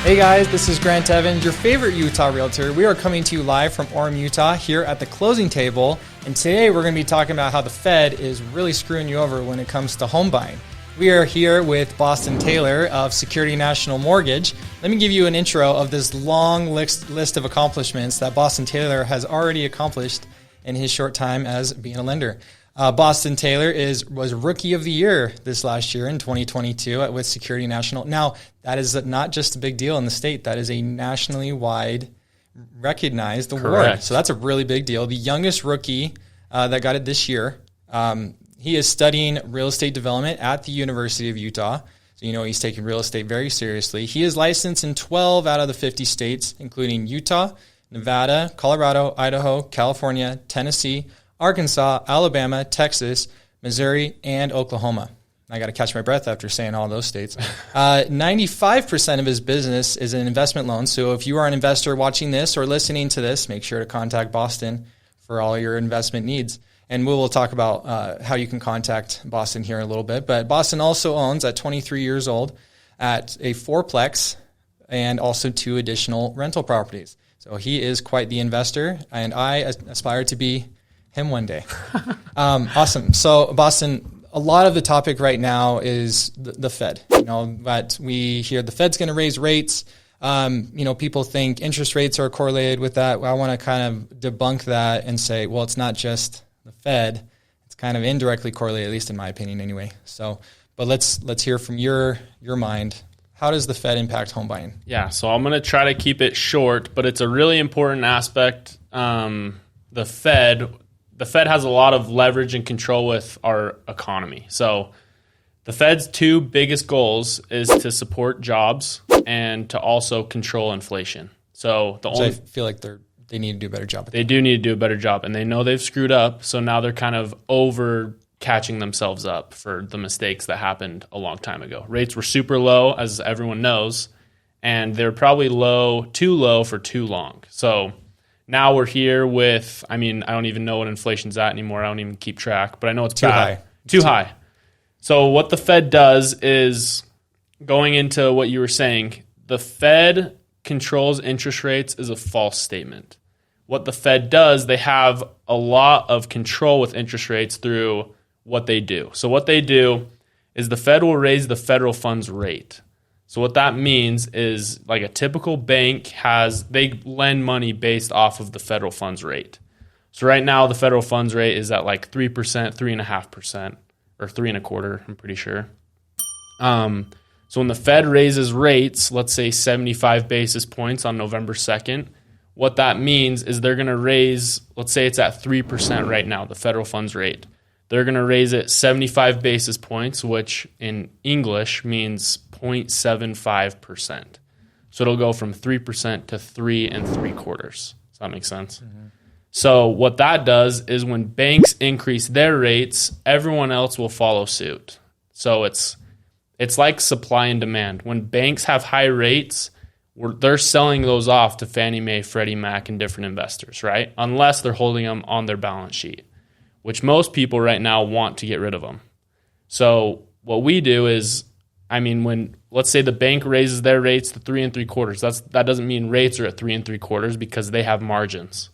Hey guys, this is Grant Evans, your favorite Utah realtor. We are coming to you live from Orem, Utah, here at the closing table. And today we're going to be talking about how the Fed is really screwing you over when it comes to home buying. We are here with Boston Taylor of Security National Mortgage. Let me give you an intro of this long list of accomplishments that Boston Taylor has already accomplished in his short time as being a lender. Boston Taylor was Rookie of the Year this last year in 2022 with Security National. Now, that is not just a big deal in the state. That is a nationally wide recognized award. So that's a really big deal. The youngest rookie that got it this year. He is studying real estate development at the University of Utah. So, he's taking real estate very seriously. He is licensed in 12 out of the 50 states, including Utah, Nevada, Colorado, Idaho, California, Tennessee, Arkansas, Alabama, Texas, Missouri, and Oklahoma. I got to catch my breath after saying all those states. 95% of his business is in investment loans. So if you are an investor watching this or listening to this, make sure to contact Boston for all your investment needs. And we will talk about how you can contact Boston here in a little bit. But Boston also owns, at 23 years old, at a fourplex and also 2 additional rental properties. So he is quite the investor, and I aspire to be him one day. Awesome. So Boston, a lot of the topic right now is the Fed. That we hear the Fed's going to raise rates. People think interest rates are correlated with that. I want to kind of debunk that and say, well, it's not just the Fed. It's kind of indirectly correlated, at least in my opinion, anyway. So, but let's hear from your mind. How does the Fed impact home buying? Yeah. So I'm going to try to keep it short, but it's a really important aspect. The Fed has a lot of leverage and control with our economy. So the Fed's 2 biggest goals is to support jobs and to also control inflation. I feel like they need to do a better job. They do need to do a better job, and they know they've screwed up. So now they're kind of over catching themselves up for the mistakes that happened a long time ago. Rates were super low, as everyone knows, and they're probably too low for too long. So now we're here with, I don't even know what inflation's at anymore. I don't even keep track, but I know it's too high. Too high. So what the Fed does is, going into what you were saying, the Fed controls interest rates is a false statement. What the Fed does, they have a lot of control with interest rates through what they do. So what they do is the Fed will raise the federal funds rate. So what that means is, like a typical bank they lend money based off of the federal funds rate. So right now the federal funds rate is at like 3%, 3.5%, or 3.25%, I'm pretty sure. So when the Fed raises rates, let's say 75 basis points on November 2nd, what that means is they're going to raise, let's say it's at 3% right now, the federal funds rate. They're going to raise it 75 basis points, which in English means 0.75%. So it'll go from 3% to 3.75%. Does that make sense? Mm-hmm. So what that does is, when banks increase their rates, everyone else will follow suit. So it's like supply and demand. When banks have high rates, they're selling those off to Fannie Mae, Freddie Mac, and different investors, right? Unless they're holding them on their balance sheet, which most people right now want to get rid of them. So what we do is, when, let's say the bank raises their rates to 3.75%, that doesn't mean rates are at 3.75% because they have margins.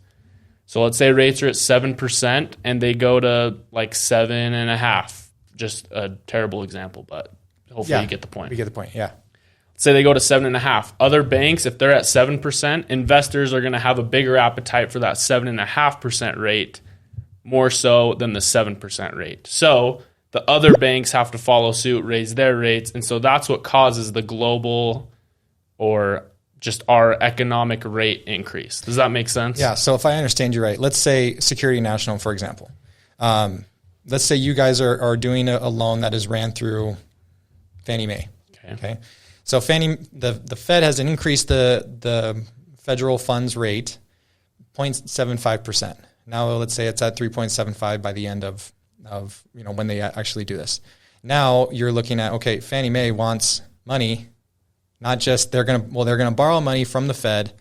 So let's say rates are at 7% and they go to like 7.5%. Just a terrible example, but hopefully you get the point. We get the point, yeah. Let's say they go to 7.5%. Other banks, if they're at 7%, investors are going to have a bigger appetite for that 7.5% rate, more so than the 7% rate. So the other banks have to follow suit, raise their rates, and so that's what causes the global, or just our economic rate increase. Does that make sense? Yeah, so if I understand you right, let's say Security National, for example. Let's say you guys are doing a loan that is ran through Fannie Mae. Okay. So the Fed has increased the federal funds rate 0.75%. Now let's say it's at 3.75 by the end of when they actually do this. Now you're looking at, okay, Fannie Mae wants money, not just they're going to borrow money from the Fed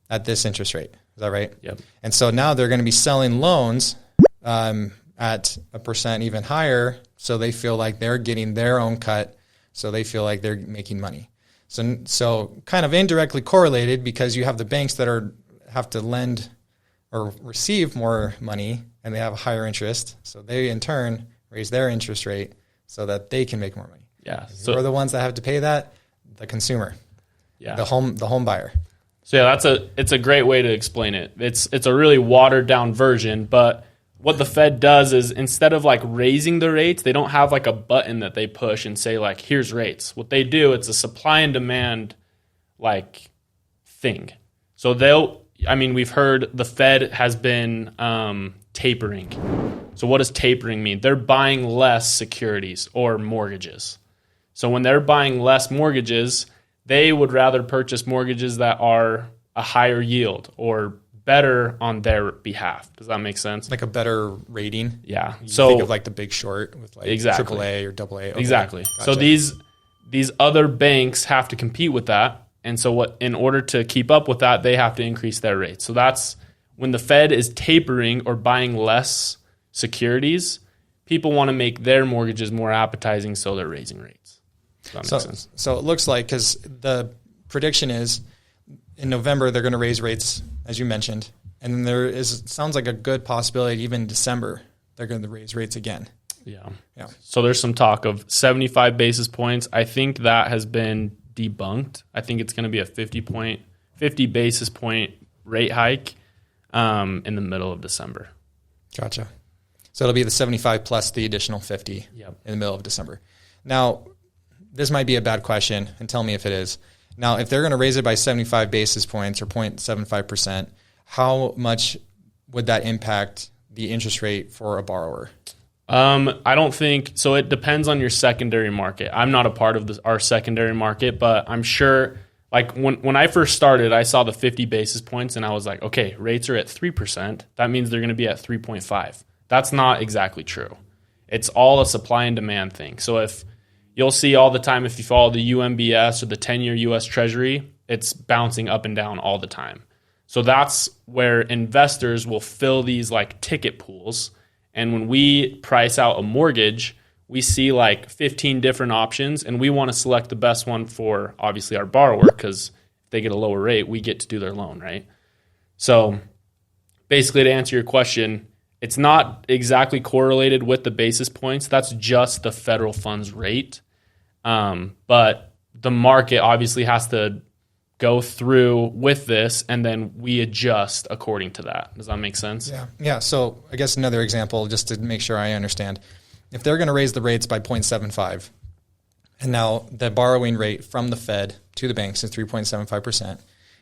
at this interest rate. Is that right? Yep. And so now they're going to be selling loans at a percent even higher, so they feel like they're getting their own cut, so they feel like they're making money. So kind of indirectly correlated, because you have the banks that have to lend or receive more money and they have a higher interest. So they in turn raise their interest rate so that they can make more money. Yeah. So are the ones that have to pay that? The consumer. Yeah. The home buyer. So yeah, it's a great way to explain it. It's a really watered down version, but what the Fed does is, instead of like raising the rates, they don't have like a button that they push and say like, here's rates. What they do, it's a supply and demand like thing. So we've heard the Fed has been tapering. So what does tapering mean? They're buying less securities or mortgages. So when they're buying less mortgages, they would rather purchase mortgages that are a higher yield or better on their behalf. Does that make sense? Like a better rating? Yeah. You So think of like the Big Short with like exactly. AAA or AA. Okay. Exactly. Gotcha. So these other banks have to compete with that. And so in order to keep up with that, they have to increase their rates. So that's when the Fed is tapering or buying less securities, people want to make their mortgages more appetizing, so they're raising rates. Does that make sense? So it looks like, because the prediction is in November they're going to raise rates, as you mentioned, and then sounds like a good possibility even in December they're going to raise rates again. Yeah. Yeah. So there's some talk of 75 basis points. I think that has been debunked. I think it's going to be a 50 basis point rate hike in the middle of December. Gotcha. So it'll be the 75 plus the additional 50 Yep. in the middle of December. Now, this might be a bad question, and tell me if it is. Now, if they're going to raise it by 75 basis points or 0.75%, how much would that impact the interest rate for a borrower? I don't think so. It depends on your secondary market. I'm not a part of our secondary market, but I'm sure, like when I first started, I saw the 50 basis points and I was like, okay, rates are at 3%. That means they're going to be at 3.5. That's not exactly true. It's all a supply and demand thing. So if you'll see all the time, if you follow the UMBS or the 10-year U.S. Treasury, it's bouncing up and down all the time. So that's where investors will fill these like ticket pools. And when we price out a mortgage, we see like 15 different options, and we want to select the best one for obviously our borrower, because if they get a lower rate, we get to do their loan, right? So basically, to answer your question, it's not exactly correlated with the basis points. That's just the federal funds rate. But the market obviously has to go through with this, and then we adjust according to that. Does that make sense? Yeah. Yeah. So I guess another example, just to make sure I understand. If they're going to raise the rates by 0.75, and now the borrowing rate from the Fed to the banks is 3.75%,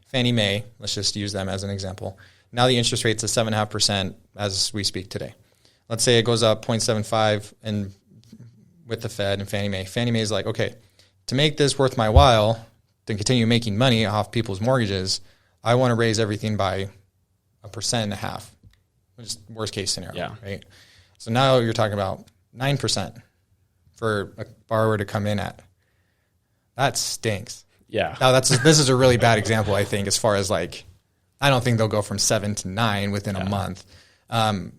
Fannie Mae, let's just use them as an example. Now the interest rate's at 7.5% as we speak today. Let's say it goes up 0.75 and with the Fed and Fannie Mae. Fannie Mae is like, okay, to make this worth my while, to continue making money off people's mortgages, I want to raise everything by 1.5%, which is worst case scenario, Yeah. right? So now you're talking about 9% for a borrower to come in at. That stinks. Yeah. Now this is a really bad example, I think, as far as like, I don't think they'll go from 7 to 9 within a month. But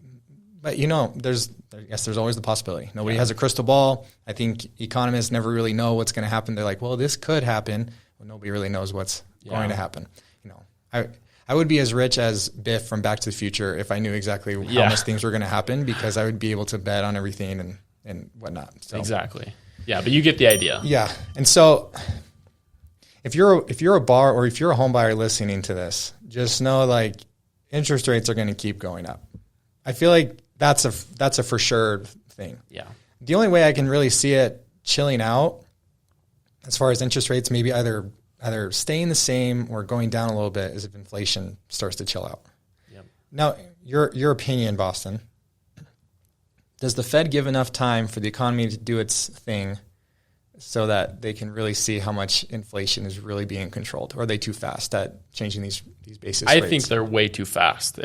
there's always the possibility. Nobody has a crystal ball. I think economists never really know what's going to happen. They're like, well, this could happen. Well, nobody really knows what's going to happen. I would be as rich as Biff from Back to the Future if I knew exactly how much things were going to happen, because I would be able to bet on everything and whatnot. So. Exactly. Yeah, but you get the idea. Yeah. And so if you're a bar or if you're a home buyer listening to this, just know like interest rates are going to keep going up. I feel like that's a for sure thing. Yeah. The only way I can really see it chilling out as far as interest rates, maybe either staying the same or going down a little bit, is if inflation starts to chill out. Yep. Now, your opinion, Boston, does the Fed give enough time for the economy to do its thing so that they can really see how much inflation is really being controlled? Or are they too fast at changing these basis rates? I think they're way too fast.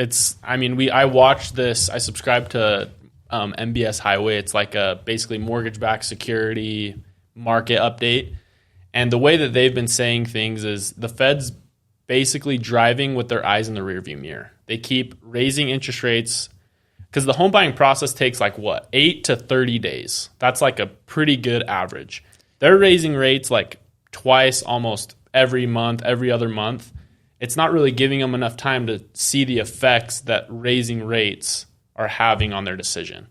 I watched this. I subscribe to MBS Highway. It's like a basically mortgage-backed security market update. And the way that they've been saying things is the Fed's basically driving with their eyes in the rearview mirror. They keep raising interest rates because the home buying process takes 8 to 30 days. That's like a pretty good average. They're raising rates like twice almost every month, every other month, it's not really giving them enough time to see the effects that raising rates are having on their decision.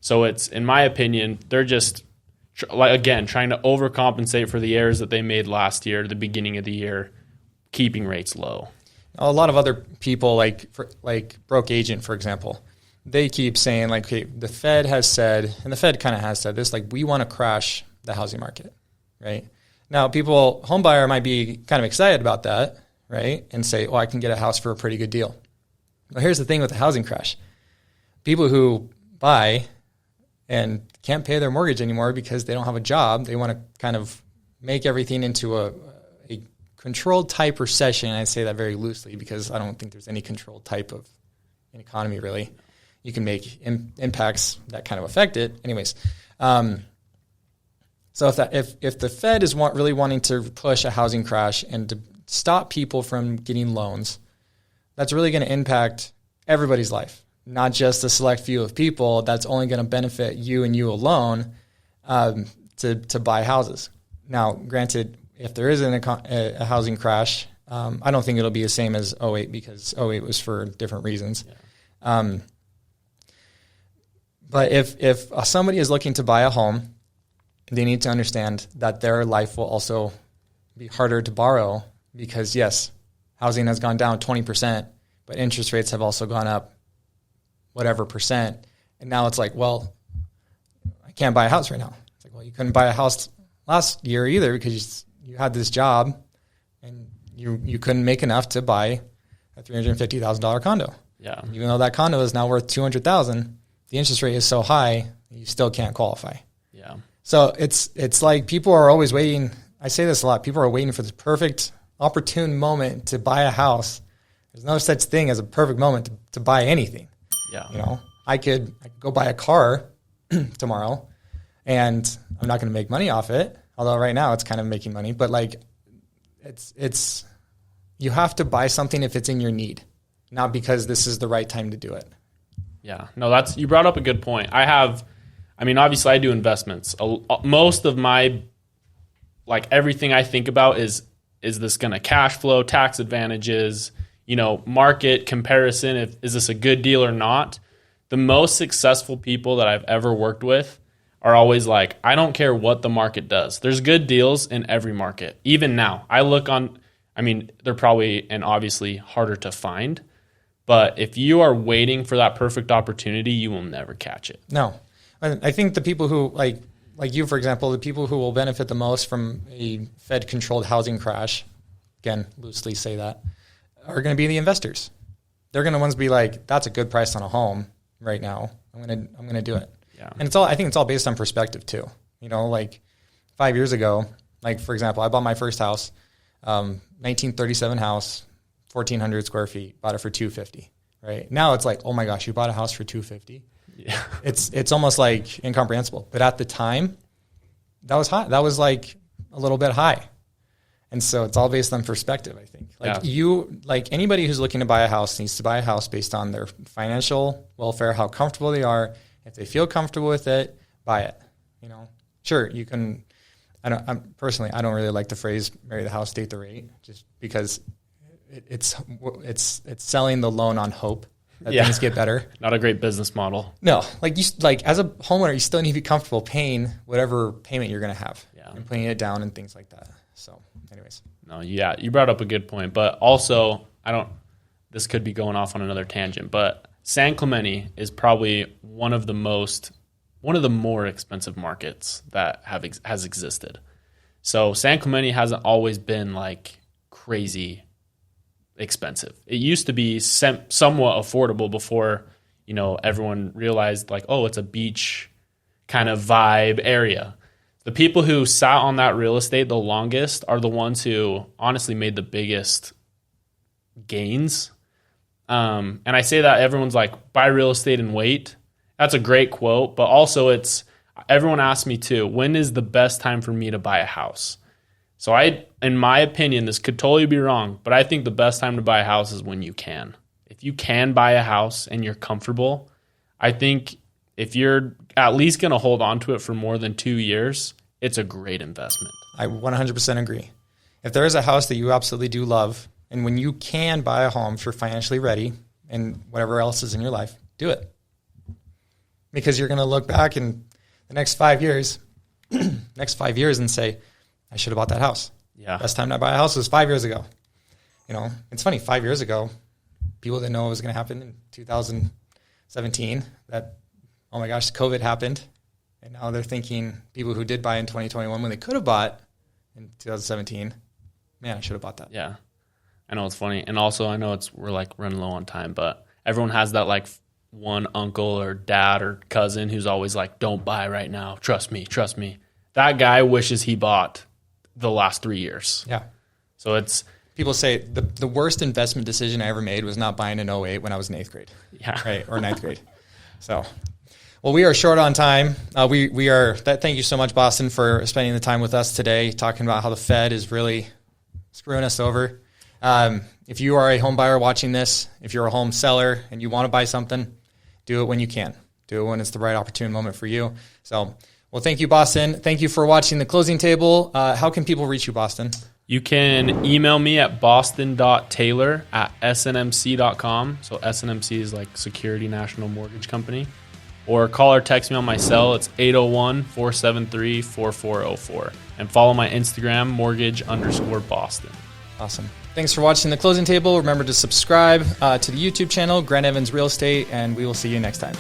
So it's, in my opinion, they're just, again, trying to overcompensate for the errors that they made last year, the beginning of the year, keeping rates low. A lot of other people, like Broke Agent, for example, they keep saying, like, okay, the Fed has said, and the Fed kind of has said this, like, we want to crash the housing market, right? Now, home buyer might be kind of excited about that, right? And say, oh, I can get a house for a pretty good deal. Well, here's the thing with the housing crash. People who buy and can't pay their mortgage anymore because they don't have a job, they want to kind of make everything into a controlled type recession. And I say that very loosely because I don't think there's any controlled type of an economy, really. You can make impacts that kind of affect it. Anyways, so if the Fed is really wanting to push a housing crash and to stop people from getting loans, that's really going to impact everybody's life, not just a select few of people. That's only going to benefit you and you alone to buy houses. Now, granted, if there is a housing crash, I don't think it'll be the same as 08 because 08 was for different reasons. Yeah. But if somebody is looking to buy a home, they need to understand that their life will also be harder to borrow because, yes, housing has gone down 20%, but interest rates have also gone up whatever percent. And now it's like, well, I can't buy a house right now. It's like, well, you couldn't buy a house last year either because you had this job and you couldn't make enough to buy a $350,000 condo. Yeah. Even though that condo is now worth $200,000, the interest rate is so high, you still can't qualify. Yeah. So it's like people are always waiting. I say this a lot. People are waiting for the perfect, opportune moment to buy a house. There's no such thing as a perfect moment to buy anything. Yeah. You know, I could go buy a car tomorrow, and I'm not going to make money off it. Although right now it's kind of making money, but like, it's you have to buy something if it's in your need, not because this is the right time to do it. Yeah, no, you brought up a good point. Obviously I do investments. Most of my, like, everything I think about is this going to cash flow, tax advantages, market comparison, is this a good deal or not? The most successful people that I've ever worked with are always like, I don't care what the market does. There's good deals in every market. Even now, they're probably and obviously harder to find. But if you are waiting for that perfect opportunity, you will never catch it. No. I think the people who, like you, for example, the people who will benefit the most from a Fed-controlled housing crash, again, loosely say that, are going to be the investors. They're going to ones be like, that's a good price on a home right now. I'm going to do it. Yeah. And I think it's all based on perspective too. Like 5 years ago, like, for example, I bought my first house, 1937 house, 1,400 square feet, bought it for $250, right? Now it's like, oh my gosh, you bought a house for $250. Yeah. It's almost like incomprehensible. But at the time, that was high. That was like a little bit high. And so it's all based on perspective, I think. Anybody who's looking to buy a house needs to buy a house based on their financial welfare, how comfortable they are. If they feel comfortable with it, buy it. Sure, you can. I don't really like the phrase "marry the house, date the rate," just because it's selling the loan on hope that things get better. Not a great business model. No, as a homeowner, you still need to be comfortable paying whatever payment you're going to have and putting it down and things like that. So, anyways. No, yeah, you brought up a good point, but also this could be going off on another tangent, but San Clemente is probably one of the more expensive markets that has existed. So San Clemente hasn't always been like crazy expensive. It used to be somewhat affordable before, everyone realized like, oh, it's a beach kind of vibe area. The people who sat on that real estate the longest are the ones who honestly made the biggest gains. And I say that everyone's like, buy real estate and wait. That's a great quote, but also everyone asks me too, when is the best time for me to buy a house? So in my opinion, this could totally be wrong, but I think the best time to buy a house is when you can. If you can buy a house and you're comfortable, I think if you're at least going to hold on to it for more than 2 years, it's a great investment. I 100% agree. If there is a house that you absolutely do love, and when you can buy a home if you're financially ready and whatever else is in your life, do it. Because you're going to look back in the next 5 years, and say, I should have bought that house. Yeah. Best time to buy a house was 5 years ago. It's funny, 5 years ago, people didn't know what was going to happen in 2017, that, oh my gosh, COVID happened. And now they're thinking, people who did buy in 2021 when they could have bought in 2017, man, I should have bought that. Yeah. I know, it's funny. And also, I know we're like running low on time, but everyone has that like one uncle or dad or cousin who's always like, don't buy right now. Trust me. That guy wishes he bought the last 3 years. Yeah. So it's... People say the worst investment decision I ever made was not buying in 08 when I was in 8th grade. Yeah. Right, or 9th grade. So, well, we are short on time. We are. Thank you so much, Boston, for spending the time with us today, talking about how the Fed is really screwing us over. If you are a home buyer watching this, if you're a home seller and you want to buy something, do it when you can. Do it when it's the right opportune moment for you. So, well, thank you, Boston. Thank you for watching The Closing Table. How can people reach you, Boston? You can email me at boston.taylor@snmc.com. So SNMC is like Security National Mortgage Company. Or call or text me on my cell. It's 801-473-4404. And follow my Instagram, mortgage_Boston. Awesome. Thanks for watching The Closing Table. Remember to subscribe to the YouTube channel, Grant Evans Real Estate, and we will see you next time.